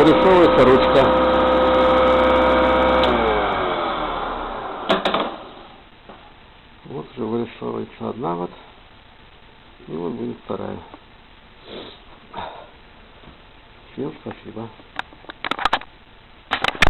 вырисовывается ручка. Вот уже вырисовывается одна вот. И вот будет вторая. Всем спасибо.